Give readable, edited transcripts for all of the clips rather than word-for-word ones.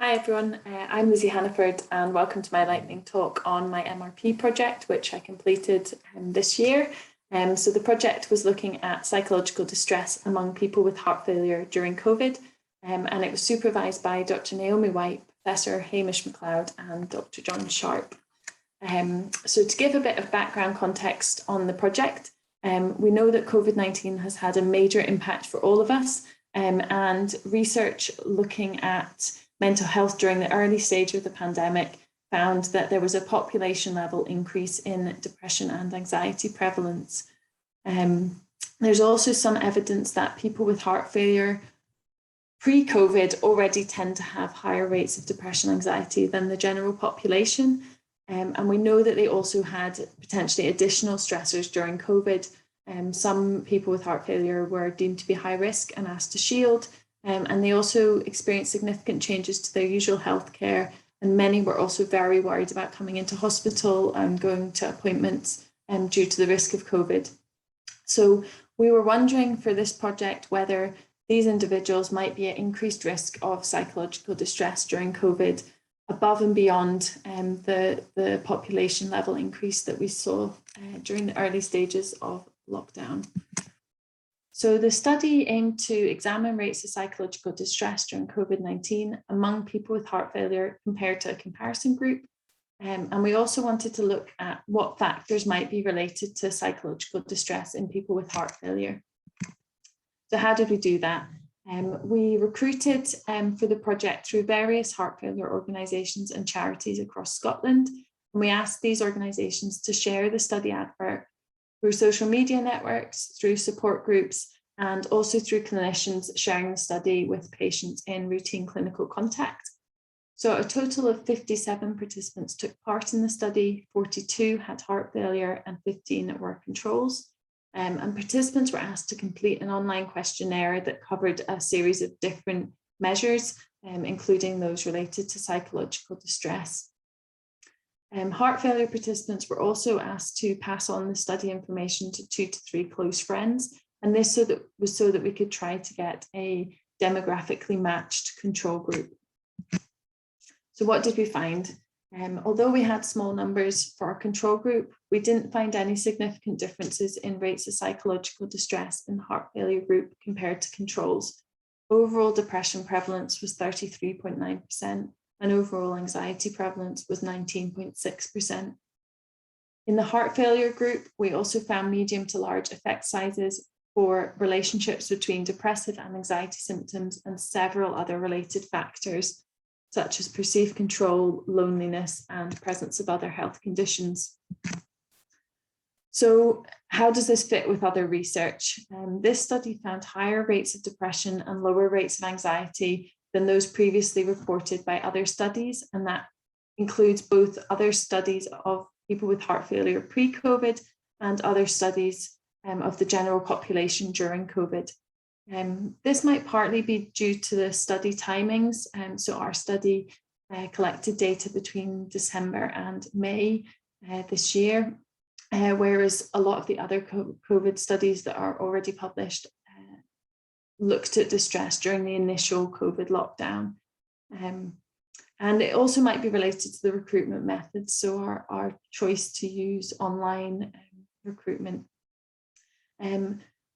Hi everyone, I'm Lizzie Hannaford and welcome to my lightning talk on my MRP project, which I completed this year. So the project was looking at psychological distress among people with heart failure during COVID, and it was supervised by Dr Naomi White, Professor Hamish McLeod and Dr John Sharp. So to give a bit of background context on the project, we know that COVID-19 has had a major impact for all of us, and research looking at mental health during the early stage of the pandemic found that there was a population level increase in depression and anxiety prevalence. There's also some evidence that people with heart failure pre-COVID already tend to have higher rates of depression and anxiety than the general population. And we know that they also had potentially additional stressors during COVID. Some people with heart failure were deemed to be high risk and asked to shield. And they also experienced significant changes to their usual healthcare, and many were also very worried about coming into hospital and going to appointments due to the risk of COVID. So we were wondering for this project whether these individuals might be at increased risk of psychological distress during COVID, above and beyond the population level increase that we saw during the early stages of lockdown. So the study aimed to examine rates of psychological distress during COVID-19 among people with heart failure compared to a comparison group. And we also wanted to look at what factors might be related to psychological distress in people with heart failure. So how did we do that? We recruited for the project through various heart failure organisations and charities across Scotland. And we asked these organisations to share the study advert through social media networks, through support groups, and also through clinicians sharing the study with patients in routine clinical contact. So a total of 57 participants took part in the study, 42 had heart failure and 15 were controls. And participants were asked to complete an online questionnaire that covered a series of different measures, including those related to psychological distress. Heart failure participants were also asked to pass on the study information to 2 to 3 close friends, and this was so that we could try to get a demographically matched control group. So what did we find? Although we had small numbers for our control group, we didn't find any significant differences in rates of psychological distress in the heart failure group compared to controls. Overall depression prevalence was 33.9%. and overall anxiety prevalence was 19.6%. In the heart failure group, we also found medium to large effect sizes for relationships between depressive and anxiety symptoms and several other related factors, such as perceived control, loneliness, and presence of other health conditions. So how does this fit with other research? This study found higher rates of depression and lower rates of anxiety than those previously reported by other studies, and that includes both other studies of people with heart failure pre-COVID and other studies of the general population during COVID. This might partly be due to the study timings. So our study collected data between December and May this year, whereas a lot of the other COVID studies that are already published looked at distress during the initial COVID lockdown. And it also might be related to the recruitment methods, so our choice to use online recruitment.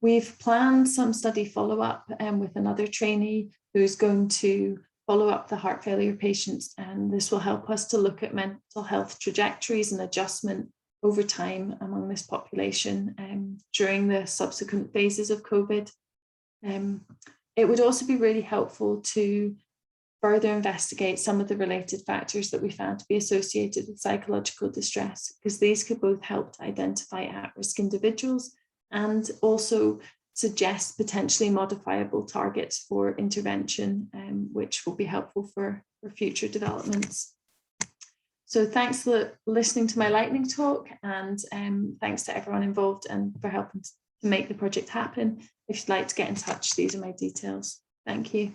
We've planned some study follow-up with another trainee who's going to follow up the heart failure patients, and this will help us to look at mental health trajectories and adjustment over time among this population during the subsequent phases of COVID. It would also be really helpful to further investigate some of the related factors that we found to be associated with psychological distress, because these could both help to identify at-risk individuals and also suggest potentially modifiable targets for intervention, which will be helpful for future developments. So thanks for listening to my lightning talk, and thanks to everyone involved and for helping to make the project happen. If you'd like to get in touch, these are my details. Thank you.